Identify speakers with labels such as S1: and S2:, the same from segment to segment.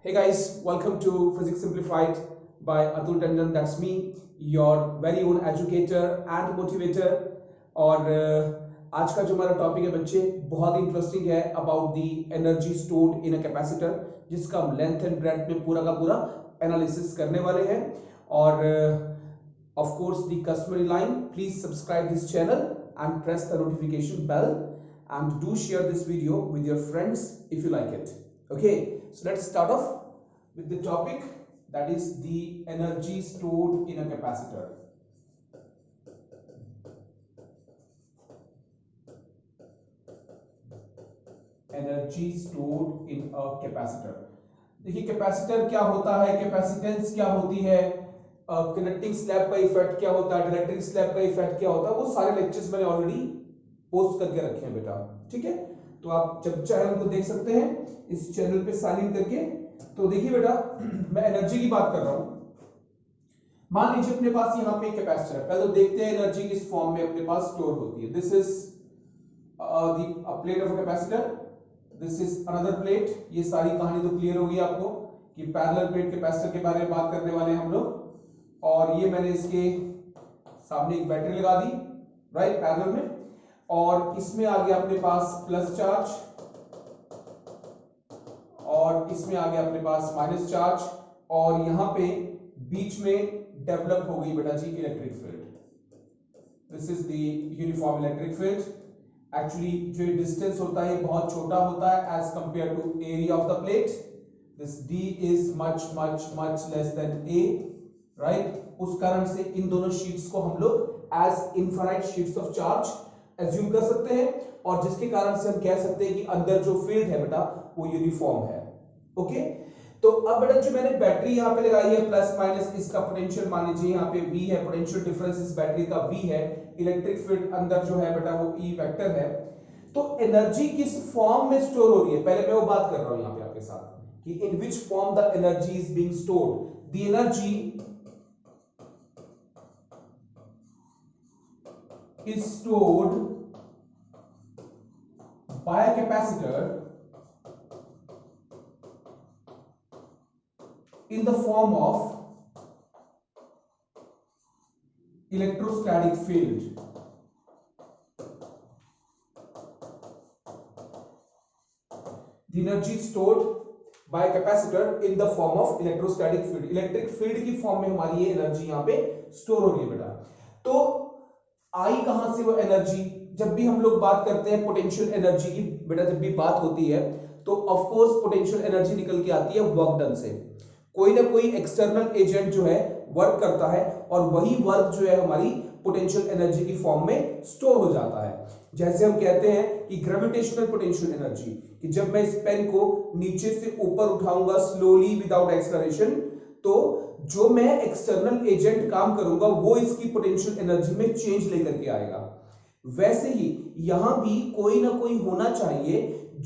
S1: Hey guys, welcome to Physics Simplified by Atul Tandon. That's me, your very own educator and motivator. और आज का जो हमारा topic है बच्चे बहुत ही इंटरेस्टिंग है about the energy stored in a capacitor, जिसका हम लेंथ एंड ब्रेड्थ में पूरा का पूरा एनालिसिस करने वाले हैं. और of course the customary line, please subscribe this channel and press the notification bell and do share this video with your friends if you like it. Okay, so let's start off with the topic, that is the energy stored in a capacitor. Energy stored in a capacitor. देखिए capacitor क्या होता है, capacitance क्या होती है, connecting slab का effect क्या होता है, डाइलेक्ट्रिक स्लैब का इफेक्ट क्या होता है, वो सारे लेक्चर्स मैंने ऑलरेडी पोस्ट करके रखे हैं बेटा. ठीक है, तो आप जब चाहे उनको देख सकते हैं इस चैनल पे साइन इन करके. तो देखिए बेटा, मैं एनर्जी की बात कर रहा हूं. मान लीजिए अपने पास यहाँ पे कैपेसिटर है. पहले तो देखते हैं एनर्जी किस फॉर्म में अपने पास स्टोर होती है. This is the plate of a capacitor, this is another plate. ये सारी कहानी तो क्लियर होगी आपको कि पैरेलल प्लेट कैपेसिटर के बारे में बात करने वाले हैं हम लोग. और ये मैंने इसके सामने एक बैटरी लगा दी, राइट, पैरेलल में. और इसमें आ गया अपने पास प्लस चार्ज और इसमें आ गया अपने पास माइनस चार्ज. और यहां पे बीच में डेवलप हो गई बेटा जी electric field. This is the uniform electric field. Actually जो डिस्टेंस होता है बहुत छोटा होता है as compare to area of the plate. This d is much much much less than a, right. उस कारण से इन दोनों शीट्स को हम लोग as infinite sheets of charge assume कर सकते हैं, और जिसके कारण से हम कह सकते हैं कि अंदर जो फील्ड है बेटा वो यूनिफॉर्म है. ओके, तो अब बेटा जो मैंने बैटरी यहां पे लगाई है प्लस माइनस, इसका पोटेंशियल मान लीजिए यहां पे V है, पोटेंशियल डिफरेंस इस बैटरी का V है, इलेक्ट्रिक फील्ड अंदर जो है बेटा वो E वेक्टर है. तो एनर्जी किस फॉर्म में स्टोर हो रही है, पहले मैं वो बात कर रहा हूं यहां पे आपके साथ कि in which form the energy is being stored. The energy is stored by a capacitor in the form of electrostatic field. The energy stored by a capacitor in the form of electrostatic field. Electric field की form में हमारी ये energy यहां पे store हो रही है बेटा. तो आई कहां से वो एनर्जी, जब भी हम लोग बात करते हैं पोटेंशियल एनर्जी की बेटा, जब भी बात होती है तो ऑफ कोर्स पोटेंशियल एनर्जी निकल के आती है वर्क डन से. कोई ना कोई एक्सटर्नल एजेंट जो है वर्क करता है और वही वर्क जो है हमारी पोटेंशियल एनर्जी की फॉर्म में स्टोर हो जाता है. जैसे हम कहते हैं कि ग्रेविटेशनल पोटेंशियल एनर्जी, कि जब मैं इस पेन को नीचे से ऊपर उठाऊंगा स्लोली विदाउट एक्सेलरेशन, तो जो मैं एक्सटर्नल एजेंट काम करूंगा वो इसकी पोटेंशियल एनर्जी में चेंज लेकर के आएगा. वैसे ही यहां भी कोई ना कोई होना चाहिए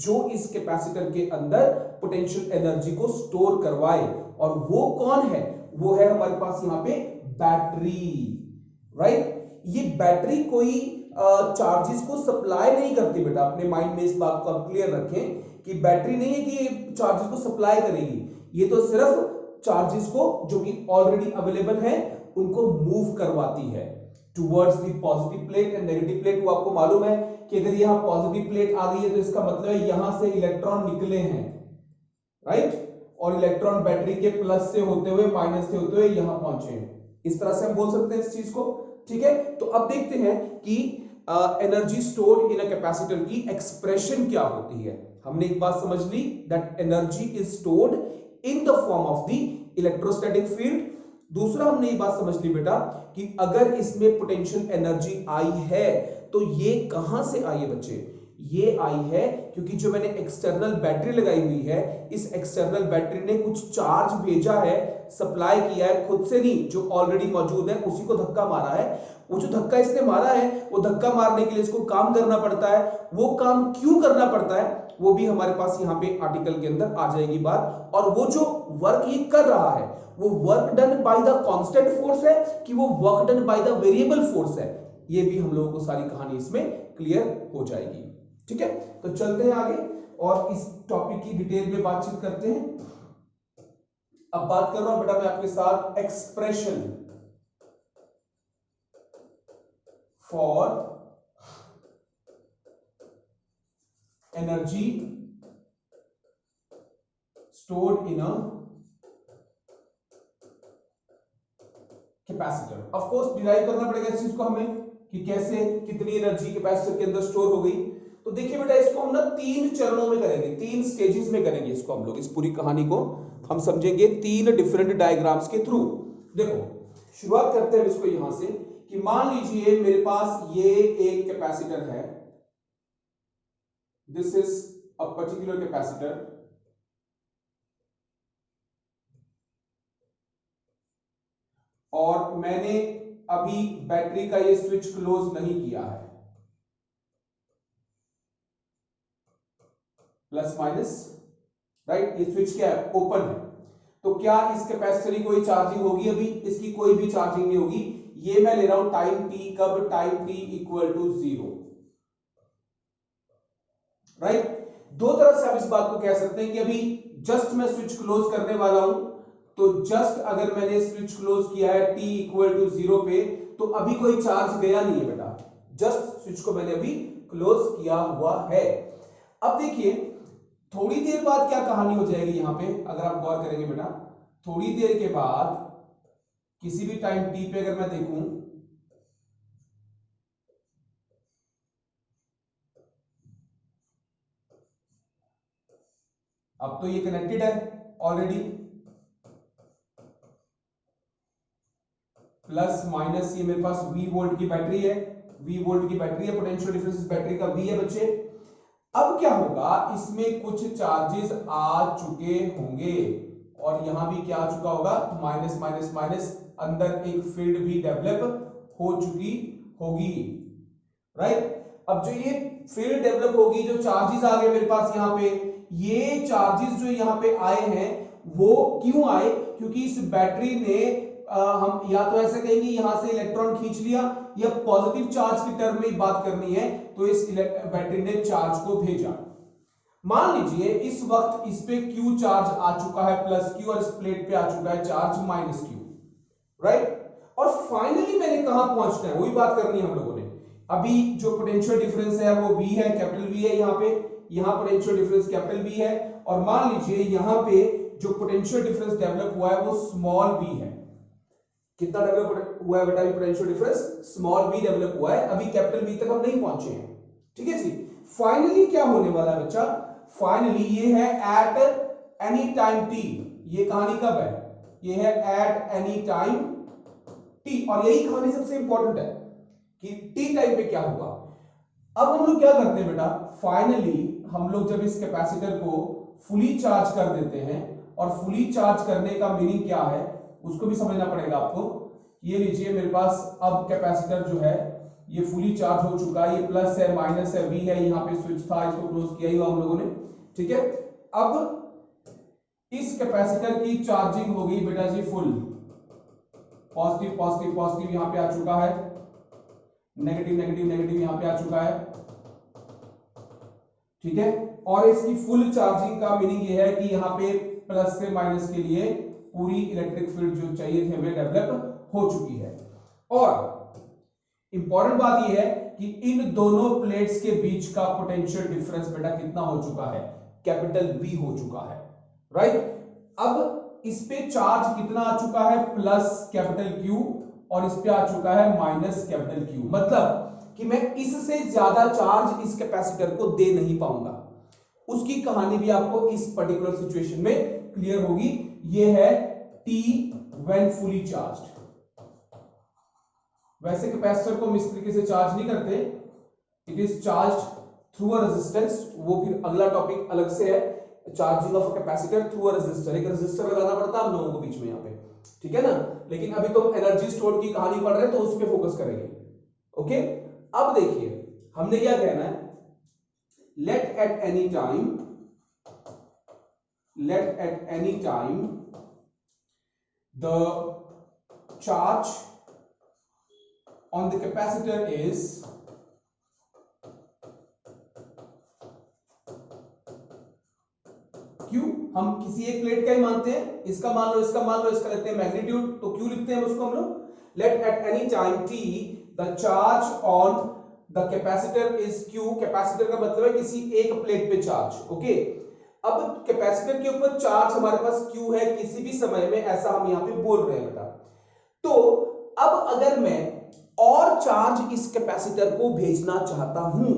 S1: जो इस कैपेसिटर के अंदर पोटेंशियल एनर्जी को स्टोर करवाए, और वो कौन है, वो है हमारे पास यहां पे बैटरी, राइट. ये बैटरी कोई चार्जेस को सप्लाई नहीं करती बेटा, अपने माइंड में इस बात को आप क्लियर रखें कि बैटरी नहीं है कि ये चार्जेस को सप्लाई करेगी. ये तो सिर्फ चार्जेस को जो कि ऑलरेडी अवेलेबल है उनको मूव करवाती है towards the positive plate and negative plate. वो आपको मालूम है कि अगर यहां पॉजिटिव प्लेट आ गई है तो इसका मतलब है यहां से इलेक्ट्रॉन निकले हैं, राइट, और इलेक्ट्रॉन बैटरी के प्लस से होते हुए माइनस से होते हुए यहां पहुंचे हैं. इस तरह से हम बोल सकते हैं इस चीज को. ठीक है, तो अब देखते हैं कि energy stored in a capacitor की एक्सप्रेशन क्या होती है. हमने एक बात समझ ली, that energy is stored in the form of the electrostatic field. दूसरा हमने ये बात समझ ली बेटा कि अगर इसमें पोटेंशियल एनर्जी आई है तो ये कहां से आई है बच्चे, ये आई है क्योंकि जो मैंने एक्सटर्नल बैटरी लगाई हुई है, इस एक्सटर्नल बैटरी ने कुछ चार्ज भेजा है, सप्लाई किया है, खुद से नहीं, जो ऑलरेडी मौजूद है उसी को धक्का मारा है. वो जो धक्का इसने मारा है, वो धक्का मारने के लिए इसको काम करना पड़ता है. वो काम क्यों करना पड़ता है वो भी हमारे पास यहां पे आर्टिकल के अंदर आ जाएगी बात. और वो जो वर्क ये कर रहा है वो work done by the constant force है कि वो work done by the variable force है, ये भी हम लोगों को सारी कहानी इसमें क्लियर हो जाएगी. ठीक है, तो चलते हैं आगे और इस टॉपिक की डिटेल में बातचीत करते हैं. अब बात कर रहा हूं बेटा मैं आपके साथ expression for energy stored in a capacitor. Of course derive करना पड़ेगा इस चीज को हमें कि कैसे कितनी एनर्जी कैपेसिटर के अंदर स्टोर हो गई। तो देखिए बेटा इसको हम ना 3 चरणों में करेंगे, 3 स्टेजेस में करेंगे इसको हम लोग। इस पूरी कहानी को हम समझेंगे 3 डिफरेंट डायग्राम्स के थ्रू। देखो शुरुआत करते हैं इसको यहां से कि मान लीजिए मेरे पास ये एक कैपेसिटर है, this is a particular capacitor, और मैंने अभी बैटरी का ये स्विच क्लोज नहीं किया है, प्लस माइनस, राइट, ये स्विच क्या है, ओपन है। तो क्या इस कैपेसिटर की कोई चार्जिंग होगी? अभी इसकी कोई भी चार्जिंग नहीं होगी। ये मैं ले रहा हूं टाइम टी, कब? Time T equal to 0, right. दो तरह से आप इस बात को कह सकते हैं कि अभी जस्ट मैं स्विच क्लोज करने वाला हूं, तो जस्ट अगर मैंने स्विच क्लोज किया है t इक्वल टू 0 पे, तो अभी कोई चार्ज गया नहीं है बेटा, जस्ट स्विच को मैंने अभी क्लोज किया हुआ है। अब देखिए थोड़ी देर बाद क्या कहानी हो जाएगी यहां पे, अगर आप गौर करेंगे बेटा, थोड़ी देर के बाद किसी भी टाइम t पे अगर मैं देखूं, अब तो ये कनेक्टेड है ऑलरेडी, प्लस माइनस ये मेरे पास V वोल्ट की बैटरी है, V वोल्ट की बैटरी है, पोटेंशियल डिफरेंस इस बैटरी का V है बच्चे। अब क्या होगा, इसमें कुछ चार्जेस आ चुके होंगे और यहां भी क्या आ चुका होगा, माइनस माइनस माइनस, अंदर एक फील्ड भी डेवलप हो चुकी होगी, राइट। अब जो ये फील्ड डेवलप होगी, जो चार्जेस आ गए मेरे पास यहाँ पे, ये चार्जेस जो यहाँ पे आए हैं वो क्यों आए? क्योंकि इस बैटरी ने हम या तो ऐसे कहेंगे यहां से इलेक्ट्रॉन खींच लिया, या पॉजिटिव चार्ज की टर्म में बात करनी है तो इस बैटरी ने चार्ज को भेजा। मान लीजिए इस वक्त इस पे Q चार्ज आ चुका है, प्लस Q, और इस प्लेट पे आ चुका है चार्ज माइनस Q, राइट। और फाइनली मैंने कहां पहुंचना है, वही बात करनी है हम लोगों ने। अभी जो पोटेंशियल डिफरेंस है वो V है, कैपिटल V है यहाँ पे, यहाँ पोटेंशियल डिफरेंस कैपिटल V है, और मान लीजिए यहाँ पे जो पोटेंशियल डिफरेंस डेवलप हुआ है वो स्मॉल v है। कितना डेवलप हुआ है बेटा potential difference? Small v develop हुआ है, अभी कैपिटल V तक हम नहीं पहुंचे हैं, ठीक है जी। फाइनली क्या होने वाला है बच्चा, फाइनली ये है एट एनी टाइम t, ये कहानी कब है, ये है एट एनी टाइम t, और यही कहानी सबसे इंपॉर्टेंट है कि t टाइम पे क्या हुआ। अब हम लोग क्या करते हैं बेटा, फाइनली हम लोग जब इस कैपेसिटर को फुली चार्ज कर देते हैं, और फुली चार्ज करने का मीनिंग क्या है उसको भी समझना पड़ेगा आपको। ये लीजिए मेरे पास अब कैपेसिटर जो है ये फुली चार्ज हो चुका है, ये प्लस है, माइनस है, V है, यहाँ पे स्विच था, इसको क्लोज किया ही हुआ हम लोगों ने, ठीक है। अब इस कैपेसिटर की चार्जिंग हो गई बेटा जी फुल, पॉजिटिव पॉजिटिव पॉजिटिव यहां पे आ चुका है, नेगेटिव नेगेटिव नेगेटिव यहां पे आ चुका है, ठीक है। और इसकी फुल चार्जिंग का मीनिंग ये है कि यहां पे प्लस से माइनस के लिए पूरी इलेक्ट्रिक फील्ड जो चाहिए थी हमें डेवलप हो चुकी है। और इंपॉर्टेंट बात यह है कि इन दोनों प्लेट्स के बीच का पोटेंशियल डिफरेंस बेटा कितना हो चुका है, कैपिटल V हो चुका है, राइट। अब इस पे चार्ज कितना आ चुका है, प्लस कैपिटल Q, और इस पे आ चुका है माइनस कैपिटल Q, मतलब कि मैं इससे ज्यादा चार्ज इस कैपेसिटर को दे नहीं पाऊंगा। उसकी कहानी भी आपको इस पर्टिकुलर सिचुएशन में क्लियर होगी। ये है T व्हेन फुली चार्ज्ड। वैसे कैपेसिटर को हम इस तरीके से चार्ज नहीं करते, it is charged through a resistance, वो फिर अगला टॉपिक अलग से है, charging of a capacitor through a resistor. एक रेजिस्टर लगाना पड़ता है हम लोगों को बीच में यहाँ पे, ठीक है ना। लेकिन अभी तो एनर्जी स्टोर की कहानी पढ़ रहे हैं तो उस पर फोकस करेंगे, ओके। अब देखिए हमने क्या कहना है, let at any time the charge on the capacitor is Q, हम किसी एक प्लेट का ही मानते हैं, इसका मान लो, इसका मान लो, इसका लेते हैं मैग्नीट्यूड, तो Q लिखते हैं उसको हम लोग। Let at any time t the charge on the capacitor is Q। Capacitor का मतलब है किसी एक प्लेट पे चार्ज, ओके। अब कैपेसिटर के ऊपर चार्ज हमारे पास Q है किसी भी समय में, ऐसा हम यहां पे बोल रहे हैं बेटा। तो अब अगर मैं और चार्ज इस कैपेसिटर को भेजना चाहता हूं,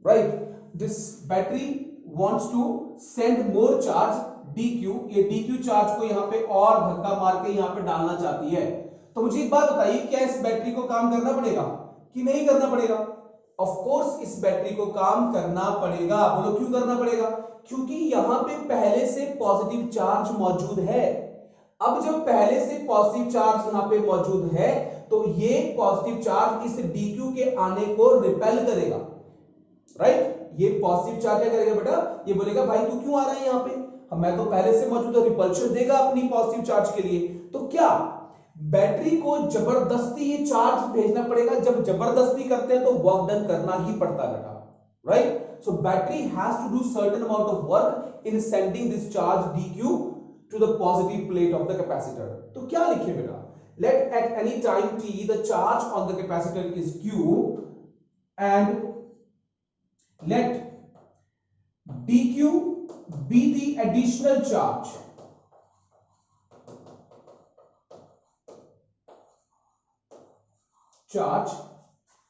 S1: right, this battery wants to send more charge dq, ये dq चार्ज को यहां पे और धक्का मार के यहां पे डालना चाहती है। तो मुझे एक बात बताइए, क्या इस बैटरी को काम करना पड़ेगा कि नहीं करना पड़ेगा? ऑफ कोर्स इस बैटरी को काम करना पड़ेगा। बोलो क्यों करना पड़ेगा? क्योंकि यहां पे पहले से पॉजिटिव चार्ज मौजूद है। अब जब पहले से पॉजिटिव चार्ज यहां पे मौजूद है तो ये पॉजिटिव चार्ज इस dq के आने को रिपेल करेगा, राइट। ये पॉजिटिव चार्ज क्या करेगा बेटा? ये बोलेगा भाई तू क्यों आ रहा है यहाँ पे, मैं तो पहले से मौजूद है, रिपल्शन देगा अपनी पॉजिटिव चार्ज के लिए। तो क्या बैटरी को जबरदस्ती ये चार्ज भेजना पड़ेगा? जब जबरदस्ती करते हैं तो वर्क डन करना ही पड़ता है बेटा, right. So battery has to do certain amount of work in sending this charge dq to the positive plate of the capacitor. तो क्या लिखे बेटा? Let at any time t the charge on the capacitor is q and let dq be the additional charge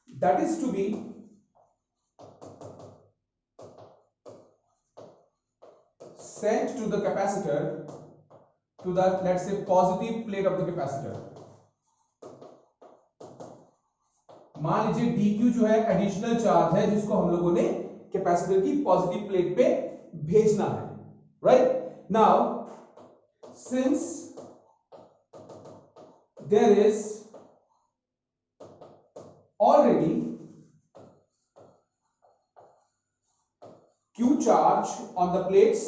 S1: that is to be sent to the capacitor, to the, let's say, positive plate of the capacitor। मान लीजिए dq जो है additional charge है जिसको हम लोगों ने capacitor की पॉजिटिव प्लेट पे भेजना है, right. Now since there is already q charge on the plates,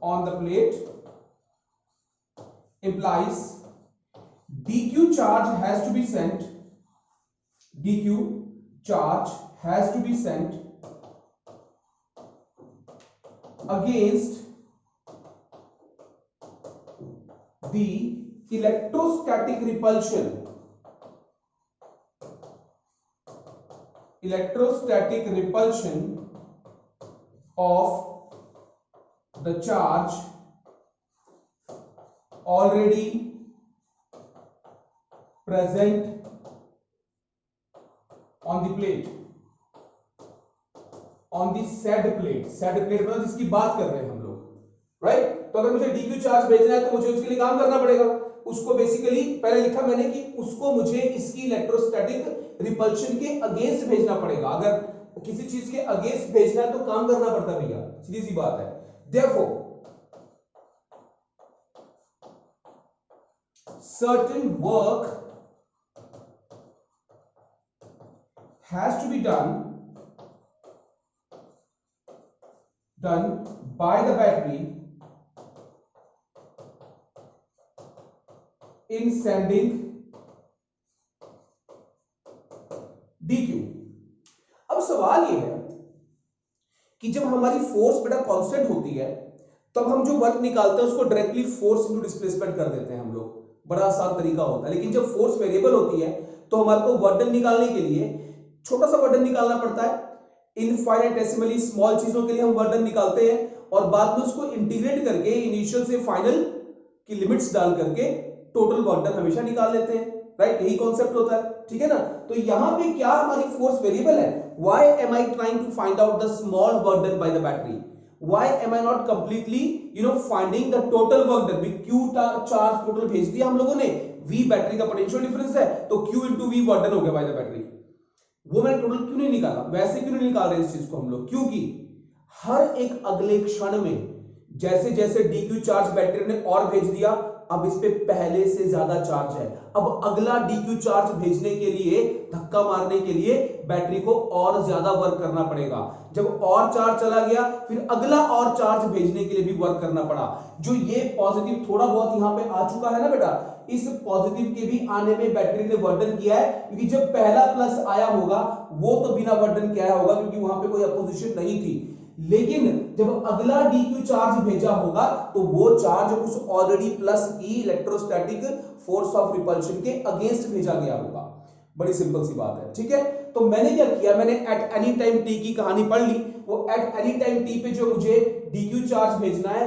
S1: on the plate implies dq charge has to be sent, dq charge has to be sent against the electrostatic repulsion, electrostatic repulsion of the charge already present on the plate, on the said plate, said plate मतलब जिसकी बात कर रहे हैं हम लोग, right. तो अगर मुझे dq चार्ज भेजना है तो मुझे उसके लिए काम करना पड़ेगा। उसको बेसिकली पहले लिखा मैंने कि उसको मुझे इसकी इलेक्ट्रोस्टैटिक रिपल्शन के अगेंस्ट भेजना पड़ेगा। अगर किसी चीज के अगेंस्ट भेजना है तो काम करना पड़ता है भैया, सीधी सी बात है। Therefore certain work has to be done by the battery in sending dq। अब सवाल ये है कि जब हमारी फोर्स बेटा कांस्टेंट होती है तब हम जो वर्क निकालते हैं उसको डायरेक्टली फोर्स इनटू डिस्प्लेसमेंट कर देते हैं हम लोग, बड़ा आसान तरीका होता है। लेकिन जब फोर्स वेरिएबल होती है तो हमारे को वर्क डन निकालने के लिए छोटा सा वर्क डन निकालना पड़ता है। इनफाइनाइटेसिमली स्मॉल चीजों के लिए हम वर्क डन निकालते हैं और बाद में उसको इंटीग्रेट करके इनिशियल से फाइनल की लिमिट्स डाल करके टोटल वर्क डन हमेशा निकाल लेते हैं, राइट। यही कॉन्सेप्ट होता है, ठीक है ना। तो यहां पे क्या हमारी फोर्स वेरिएबल है, why am I trying to find out the small work done by the battery, why am I not completely finding the total work done। q charge total भेज दिया हम लोगों ने, v बैटरी का potential difference है तो q into v work done हो गया बाय द बैटरी। वो मैंने टोटल क्यों नहीं निकाला, वैसे क्यों नहीं निकाल रहे इस चीज को हम लोग, क्योंकि हर एक अगले क्षण में जैसे जैसे dq चार्ज बैटरी ने और भेज दिया, अब इस पे पहले से ज्यादा चार्ज है। अब अगला dq चार्ज भेजने के लिए, धक्का मारने के लिए बैटरी को और ज्यादा वर्क करना पड़ेगा। जब और चार्ज चला गया फिर अगला और चार्ज भेजने के लिए भी वर्क करना पड़ा। जो ये पॉजिटिव थोड़ा बहुत यहां पे आ चुका है ना बेटा, इस पॉजिटिव के भी आने में बैटरी ने वर्डन किया है, क्योंकि जब पहला प्लस आया होगा वो तो बिना वर्डन किया होगा क्योंकि वहां पे कोई अपोजिशन नहीं थी। लेकिन जब अगला dq चार्ज भेजा होगा तो वो चार्ज उस already plus E electrostatic force of repulsion के अगेंस्ट भेजा गया होगा। बड़ी सिंपल सी बात है, ठीक है। तो मैंने क्या किया, मैंने एट एनी टाइम टी की कहानी पढ़ ली। वो एट एनी टाइम टी पे जो मुझे dq चार्ज भेजना है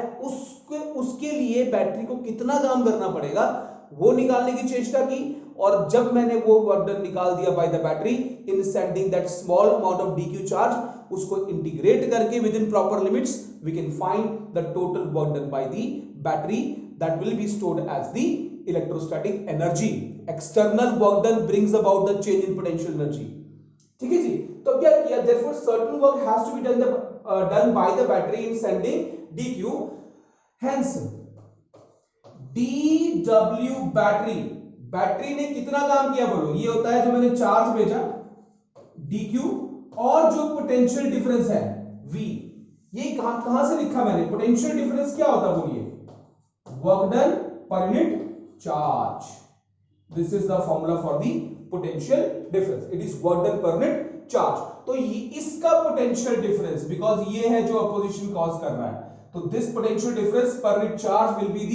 S1: उसके लिए बैटरी को कितना काम करना पड़ेगा वो निकालने की चेष्टा की, और जब मैंने वो वर्क डन निकाल दिया by the battery in sending that small amount of dq charge, उसको इंटीग्रेट करके within proper limits we can find the total work done by the battery that will be stored as the electrostatic energy. External work done brings about the change in potential energy. ठीक है जी। तो क्या किया, therefore certain work has to be done by the battery in sending dq, hence dw battery ने कितना काम किया बोलो, ये होता है जो मैंने चार्ज भेजा dq और जो पोटेंशियल डिफरेंस है v, ये कहां से लिखा मैंने, पोटेंशियल डिफरेंस क्या होता है बोलिए, work done per unit charge. This is the formula for the potential difference, it is work done per unit charge. तो ये इसका पोटेंशियल डिफरेंस, बिकॉज ये है जो अपोजिशन कॉज कर रहा है, तो this potential difference per unit charge will be the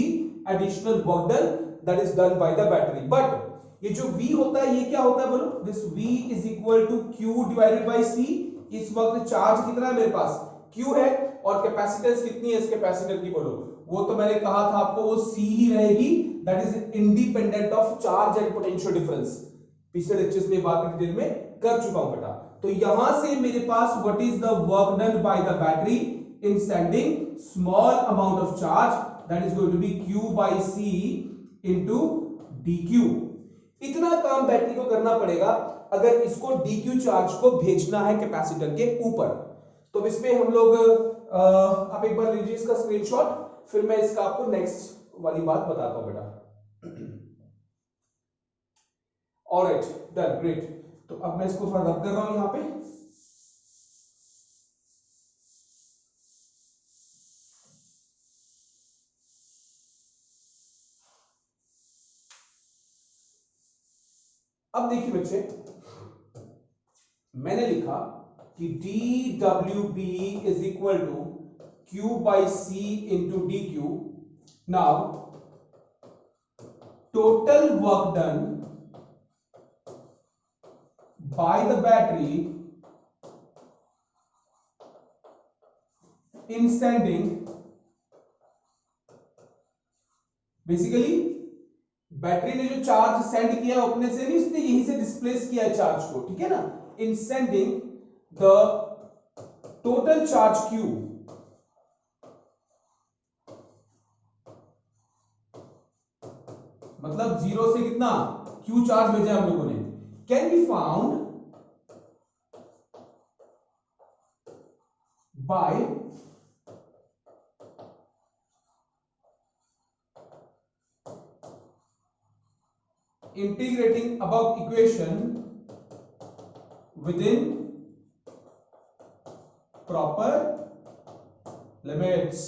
S1: additional work done that is done by the battery. But ये जो v होता है ये क्या होता है बोलो, this v is equal to q divided by c। इस वक्त चार्ज कितना है मेरे पास, q है, और कैपेसिटेंस कितनी है इस कैपेसिटर की बोलो, वो तो मैंने कहा था आपको वो c ही रहेगी, that is independent of charge and potential difference. पिछले लेक्चर्स में बात डिटेल में कर चुका हूं बेटा। तो यहां से मेरे पास what is the work done by the battery in sending small amount of charge, that is going to be q by c into dq। इतना काम बैटरी को करना पड़ेगा अगर इसको dq चार्ज को भेजना है कैपेसिटर के ऊपर। तो इसमें हम लोग आप एक बार लीजिए इसका स्क्रीनशॉट, फिर मैं इसका आपको नेक्स्ट वाली बात बताता हूं बेटा। Alright, done, great. तो अब मैं इसको थोड़ा रब कर रहा हूं यहां पे। अब देखिए बच्चे, मैंने लिखा कि dWb is equal to q by c into dq। Now total work done by the battery in sending, basically battery ने जो चार्ज सेंड किया अपने से नहीं, उसने यहीं से डिस्प्लेस किया चार्ज को, ठीक है ना। इन sending the total charge Q, मतलब जीरो से कितना Q चार्ज भेजा हम लोगों ने, can be found by integrating above equation within proper limits,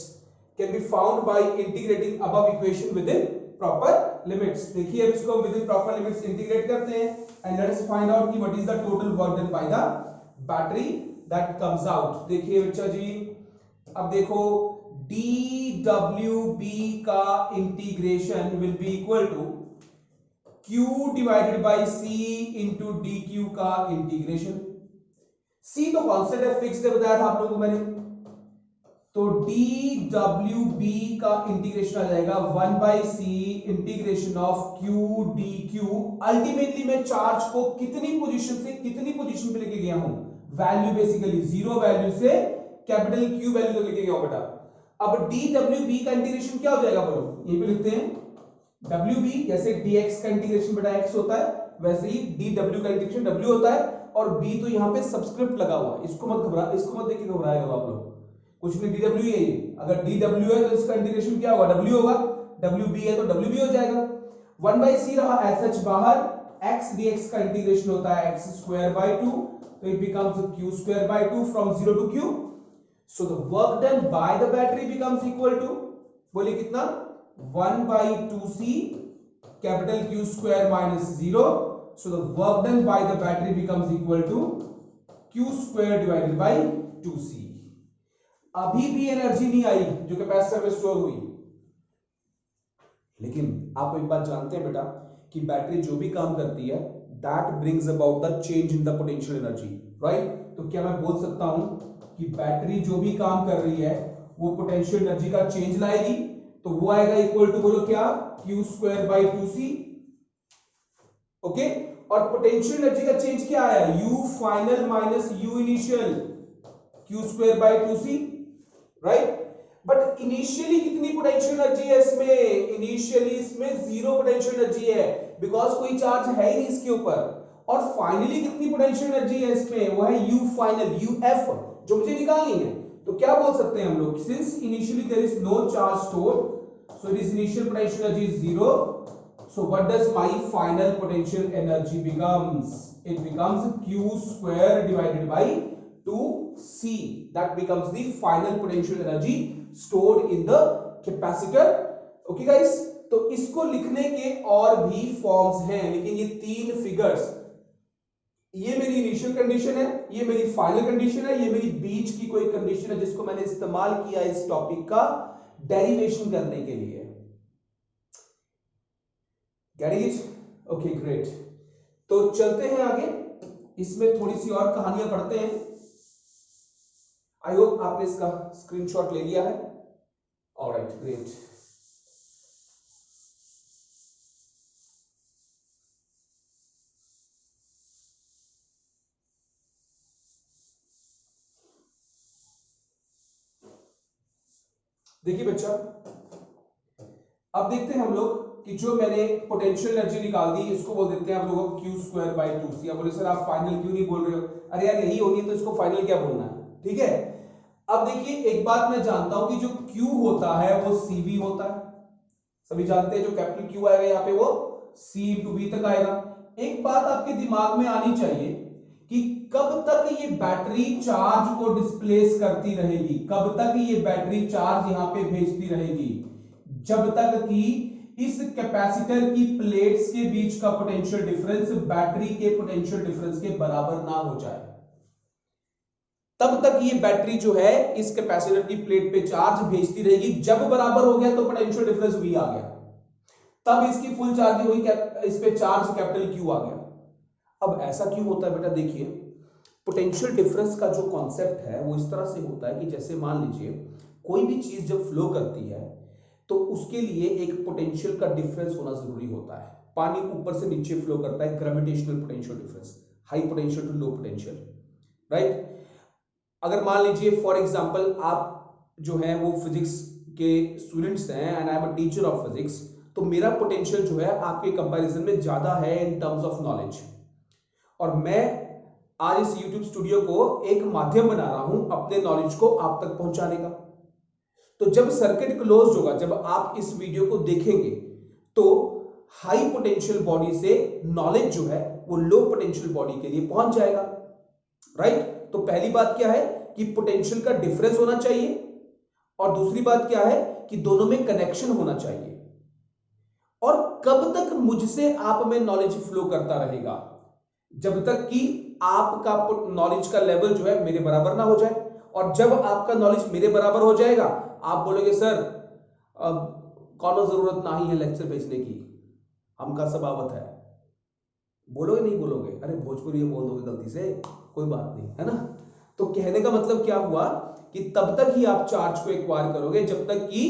S1: can be found by integrating above equation within proper limits। देखिए अब इसको within proper limits इंटीग्रेट करते हैं and let us find out कि what is the total work done by the battery that comes out। देखिए बच्चा जी, अब देखो dWb का integration will be equal to q divided by c into dq का integration. c तो constant है, fixed है, बताया था आप लोगों को मैंने। तो dWb का इंटीग्रेशन आ जाएगा 1 by c integration of q dq। Ultimately मैं चार्ज को कितनी पोजीशन से कितनी पोजीशन पे लेके गया हूं, वैल्यू बेसिकली जीरो वैल्यू से कैपिटल Q वैल्यू तक लेके गया हूं बेटा। अब dWb का इंटीग्रेशन क्या हो जाएगा बोलो, यहीं पे लिखते हैं WB, जैसे dx का इंटीग्रेशन बेटा x होता है, वैसे ही dW का इंटीग्रेशन W होता है, और B तो यहाँ पे सबस्क्रिप्ट लगा हुआ है, इसको मत देख के घबराएगा आप लोग, कुछ नहीं, dW है ये। अगर dW है तो इसका इंटीग्रेशन क्या होगा, W होगा, WB है तो WB हो जाएगा। 1 बाई c रहा SH बाहर, x dx का इंटीग्रेशन होता है x स्क्वायर बाई 2, तो it becomes q square by 2 from 0 to q। So the work done by the battery becomes equal to, बोलिए कितना, 1 by 2c capital Q square minus 0. So the work done by the battery becomes equal to Q square divided by 2c. अभी भी energy नहीं आई जो capacitor में store हुई। लेकिन आप एक बात जानते हैं बेटा कि बैटरी जो भी काम करती है that brings about the change in the potential energy, right. तो क्या मैं बोल सकता हूं कि बैटरी जो भी काम कर रही है वो पोटेंशियल एनर्जी का चेंज लाएगी, तो वो आएगा इक्वल टू, बोलो क्या, Q²/2C। ओके, और पोटेंशियल एनर्जी का चेंज क्या आया, U final minus U initial, Q²/2C, right. But initially कितनी पोटेंशियल एनर्जी है इसमें, इनिशियली इसमें जीरो पोटेंशियल एनर्जी है बिकॉज कोई चार्ज है ही नहीं इसके ऊपर। और फाइनली कितनी पोटेंशियल एनर्जी है इसमें, वो है U फाइनल, UF, जो मुझे निकालनी है। तो क्या बोल सकते हैं हम लोग, since initially there is no charge stored, so its initial potential energy is zero, so what does my final potential energy becomes, it becomes Q² divided by 2C, that becomes the final potential energy stored in the capacitor। okay guys, तो इसको लिखने के और भी forms हैं, लेकिन ये तीन फिगर्स, ये मेरी इनिशियल कंडीशन है, ये मेरी फाइनल कंडीशन है, ये मेरी बीच की कोई कंडीशन है जिसको मैंने इस्तेमाल किया इस टॉपिक का डेरिवेशन करने के लिए। Getting it? Okay, great। तो चलते हैं आगे, इसमें थोड़ी सी और कहानियां पढ़ते हैं। आई होप आपने इसका स्क्रीनशॉट ले लिया है। Alright, great. देखिए बच्चा, अब देखते हैं हम लोग कि जो मैंने पोटेंशियल एनर्जी निकाल दी इसको बोल देते हैं आप लोगों को Q²/2C। अब बोले सर आप फाइनल क्यों नहीं बोल रहे हो, अरे यार यही होनी है तो इसको फाइनल क्या बोलना है, ठीक है। अब देखिए एक बात मैं जानता हूं कि जो Q होता है वो CV होता है, सभी जानते हैं। जो कैपिटल Q आएगा यहाँ पे वो C/V तक आएगा। एक बात आपके दिमाग में आनी चाहिए कि कब तक ये बैटरी चार्ज को डिस्प्लेस करती रहेगी, कब तक ये बैटरी चार्ज यहां पे भेजती रहेगी, जब तक कि इस कैपेसिटर की प्लेट्स के बीच का पोटेंशियल डिफरेंस बैटरी के पोटेंशियल डिफरेंस के बराबर ना हो जाए, तब तक ये बैटरी जो है इस कैपेसिटर की प्लेट पे चार्ज भेजती रहेगी। जब बराबर हो गया तो पोटेंशियल डिफरेंस V आ गया, तब इसकी फुल चार्ज हुई, इस पे चार्ज कैपिटल Q आ गया। अब ऐसा क्यों होता है बेटा, देखिए पोटेंशियल डिफरेंस का जो कॉन्सेप्ट है वो इस तरह से होता है कि जैसे मान लीजिए कोई भी चीज जब फ्लो करती है तो उसके लिए एक पोटेंशियल का डिफरेंस होना जरूरी होता है। पानी ऊपर से नीचे फ्लो करता है, gravitational potential difference, high potential to low potential, right. अगर मान लीजिए फॉर एग्जांपल आप जो है वो फिजिक्स के स्टूडेंट्स हैं and I am a teacher of physics, तो मेरा पोटेंशियल जो है आपके कंपैरिजन में ज्यादा है इन टर्म्स ऑफ नॉलेज, और मैं आज इस YouTube स्टूडियो को एक माध्यम बना रहा हूं अपने नॉलेज को आप तक पहुंचाने का। तो जब सर्किट क्लोज होगा, जब आप इस वीडियो को देखेंगे तो हाई पोटेंशियल बॉडी से नॉलेज जो है वो लो पोटेंशियल बॉडी के लिए पहुंच जाएगा, राइट। तो पहली बात क्या है कि पोटेंशियल का डिफरेंस होना चाहिए, और दूसरी बात क्या है कि दोनों में कनेक्शन होना चाहिए। और कब तक मुझसे आप में नॉलेज फ्लो करता रहेगा, जब तक कि आपका नॉलेज का लेवल जो है मेरे बराबर ना हो जाए। और जब आपका नॉलेज मेरे बराबर हो जाएगा आप बोलोगे सर अब कौनो जरूरत नहीं है लेक्चर भेजने की, हमका सब आवत है। बोलोगे नहीं बोलोगे, अरे भोजपुरी बोल दोगे गलती से, कोई बात नहीं है ना। तो कहने का मतलब क्या हुआ कि तब तक ही आप चार्ज को एक्वायर करोगे जब तक कि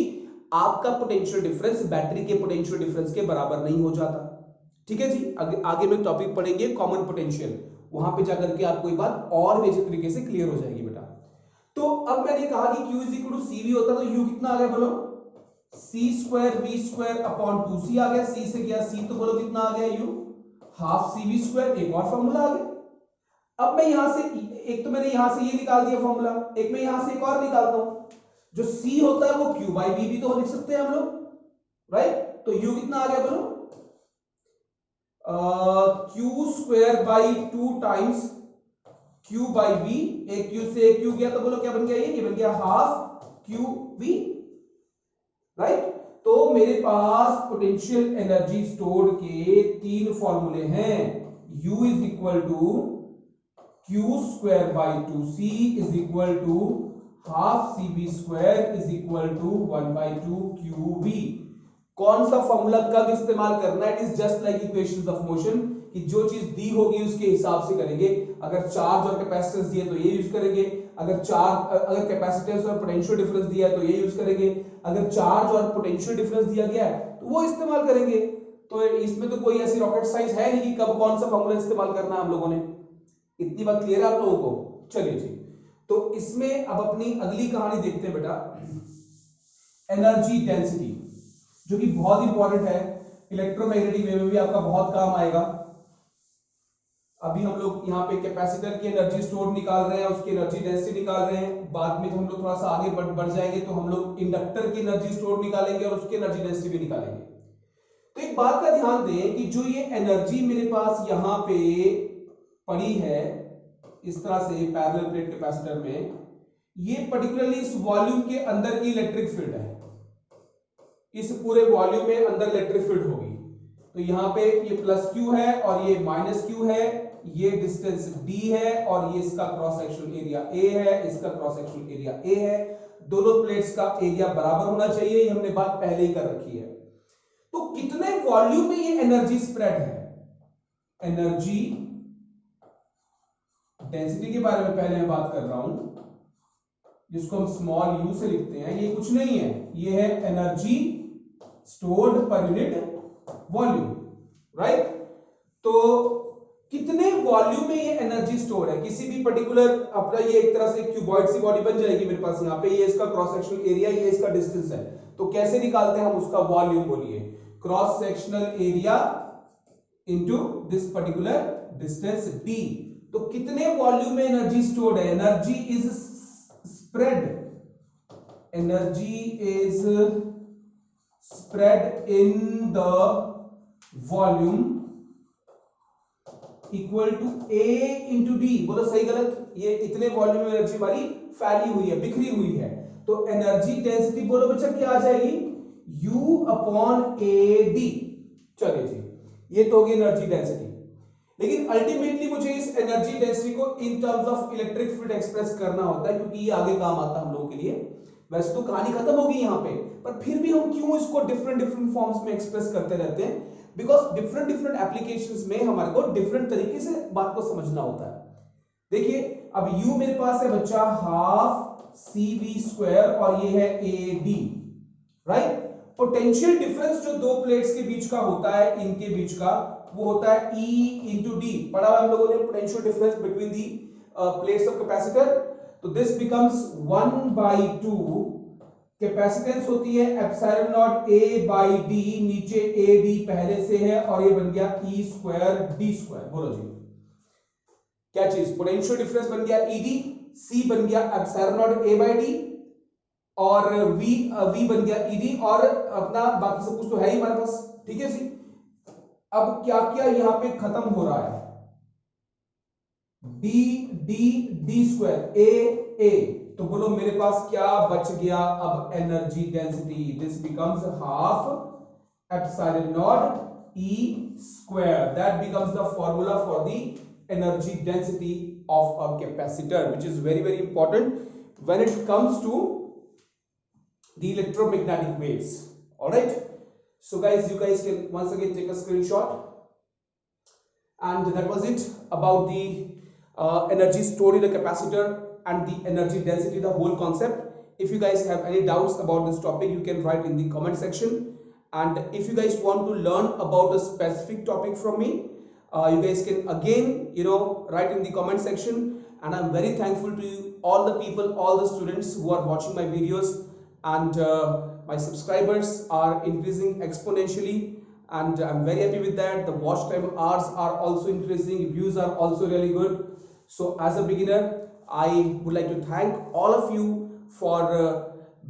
S1: आपका पोटेंशियल डिफरेंस बैटरी के पोटेंशियल डिफरेंस के बराबर नहीं हो जाता, ठीक है जी। आगे में टॉपिक पढ़ेंगे कॉमन पोटेंशियल, वहां पे जाकर के आपको ये बात और बेसिक तरीके से क्लियर हो जाएगी बेटा। तो अब मैंने कहा कि Q = CV होता, तो U कितना आ गया बोलो, C²V²/2C आ गया। C से गया C, तो बोलो कितना आ गया U, हाफ CV²। एक और फॉर्मूला आ गया। अब मैं यहां से एक, तो मैंने यहां से ये निकाल दिया फॉर्मूला, एक मैं यहां से एक और निकालता हूं। जो C होता है वो Q/V भी तो लिख सकते हैं हम लोग, राइट। तो U कितना आ गया बोलो, Q²/2 टाइम्स Q/V। एक Q से एक Q गया तो बोलो क्या बन गया, ये बन गया हाफ QV, राइट। तो मेरे पास पोटेंशियल एनर्जी स्टोर्ड के तीन फॉर्मूले हैं। U = Q²/2C = half CV² is equal to 1/2 QV। कौन सा फॉर्मूला कब इस्तेमाल करना है? It is just like equations of motion, कि जो चीज दी होगी उसके हिसाब से करेंगे। अगर चार्ज और कैपेसिटेंस दिए तो ये यूज करेंगे, अगर कैपेसिटेंस और पोटेंशियल डिफरेंस दिया है तो ये यूज करेंगे, अगर चार्ज और पोटेंशियल डिफरेंस दिया गया है तो वो इस्तेमाल करेंगे। तो इसमें तो कोई ऐसी रॉकेट साइंस है नहीं कि कब कौन सा फॉर्मूला इस्तेमाल करना है हम लोगों ने। इतनी बात क्लियर है आप लोगों को? चलिए जी, तो इसमें अब अपनी अगली कहानी देखते हैं बेटा, एनर्जी डेंसिटी, जो कि बहुत इंपॉर्टेंट है, इलेक्ट्रोमैग्नेटिक वेव में भी आपका बहुत काम आएगा। अभी हम लोग यहाँ पे कैपेसिटर की एनर्जी स्टोर निकाल रहे हैं, उसकी एनर्जी डेंसिटी निकाल रहे हैं। बाद में हम लोग थोड़ा सा आगे बढ़ जाएंगे तो हम लोग इंडक्टर की एनर्जी स्टोर निकालेंगे और उसकी एनर्जी डेंसिटी भी निकालेंगे। तो एक बात का ध्यान दें कि जो ये एनर्जी मेरे पास यहाँ पे पड़ी है इस तरह से पैरेलल प्लेट कैपेसिटर में, ये पर्टिकुलरली इस वॉल्यूम के अंदर की इलेक्ट्रिक फील्ड है। इस पूरे वॉल्यूम में अंदर इलेक्ट्रिक फील्ड होगी। तो यहाँ पे ये प्लस Q है और ये माइनस Q है, ये डिस्टेंस D है और ये इसका क्रॉस सेक्शनल एरिया A है, इसका क्रॉस सेक्शनल एरिया A है। दोनों प्लेट्स का एरिया बराबर होना चाहिए, ये हमने बात पहले ही कर रखी है। तो कितने वॉल्यूम में ये एनर्जी स्प्रेड है? एनर्जी डेंसिटी के बारे में पहले मैं बात कर रहा हूं, जिसको हम स्मॉल u से लिखते हैं। ये कुछ नहीं है, ये है energy stored per unit volume, right? तो कितने वॉल्यूम में ये एनर्जी स्टोर है? किसी भी पर्टिकुलर अपना ये एक तरह से क्यूबॉइड सी बॉडी बन जाएगी मेरे पास यहाँ पे, ये इसका क्रॉस सेक्शनल एरिया, ये इसका डिस्टेंस है। तो कैसे निकालते हैं हम उसका वॉल्यूम? बोलिए, cross sectional area into this particular distance d। तो कितने वॉल्यूम में एनर्जी स्टोर्ड है? Energy is spread, energy is spread in the volume equal to A into D. बोलो सही गलत? ये इतने वॉल्यूम में एनर्जी हमारी फैली हुई है, बिखरी हुई है। तो एनर्जी डेंसिटी बोलो बच्चा क्या आ जाएगी? U upon AD। चलिए जी, ये तो होगी एनर्जी डेंसिटी। लेकिन अल्टीमेटली मुझे इस एनर्जी डेंसिटी को in terms of electric field express करना होता है, क्योंकि ये आगे काम आता है हम लोगों के लिए। वैसे तो कहानी खत्म होगी यहाँ पे, पर फिर भी हम क्यों इसको डिफरेंट फॉर्म्स में एक्सप्रेस करते रहते हैं? बिकॉज डिफरेंट एप्लीकेशंस में हमारे को डिफरेंट तरीके से बात को समझना होता है। देखिए, अब u मेरे पास है बच्चा हाफ CV² और ये है AD, राइट? पोटेंशियल डिफरेंस जो दो प्लेट्स के बीच का होता है, इनके बीच का, वो होता है E इंटू डी। पढ़ा हुआ हम लोगों ने potential difference between the plates of capacitor. तो दिस बिकम्स 1/2, कैपेसिटेंस होती है epsilon not A by D, नीचे AD पहले से है और ये बन गया E² D²। बोलो जी, क्या चीज? पोटेंशियल डिफरेंस बन गया ED, C बन गया epsilon not A by D और V बन गया ED, और अपना बाकी सब कुछ तो है ही हमारे पास, ठीक है जी। अब क्या क्या यहां पे खत्म हो रहा है? D² A। तो बोलो मेरे पास क्या बच गया अब? Energy density. This becomes half epsilon nought E²। That becomes the formula for the energy density of a capacitor, which is very important when it comes to the electromagnetic waves. All right, so guys, you guys can once again take a screenshot, and that was it about the energy stored in the capacitor and the energy density, the whole concept. If you guys have any doubts about this topic, you can write in the comment section, and if you guys want to learn about a specific topic from me, you guys can again write in the comment section. And I'm very thankful to you, all the people, all the students who are watching my videos, and my subscribers are increasing exponentially, and I'm very happy with that. The watch time hours are also increasing, views are also really good. So as a beginner, I would like to thank all of you for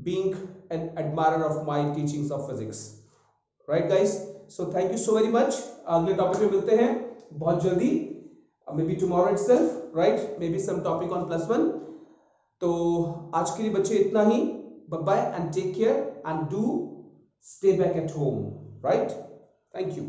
S1: being an admirer of my teachings of physics, right guys? So thank you so very much. अगले topic में मिलते हैं बहुत जल्दी, maybe tomorrow itself, right? Maybe some topic on +1. तो आज के लिए बच्चे इतना ही। Bye-bye and take care, and do stay back at home, right? Thank you.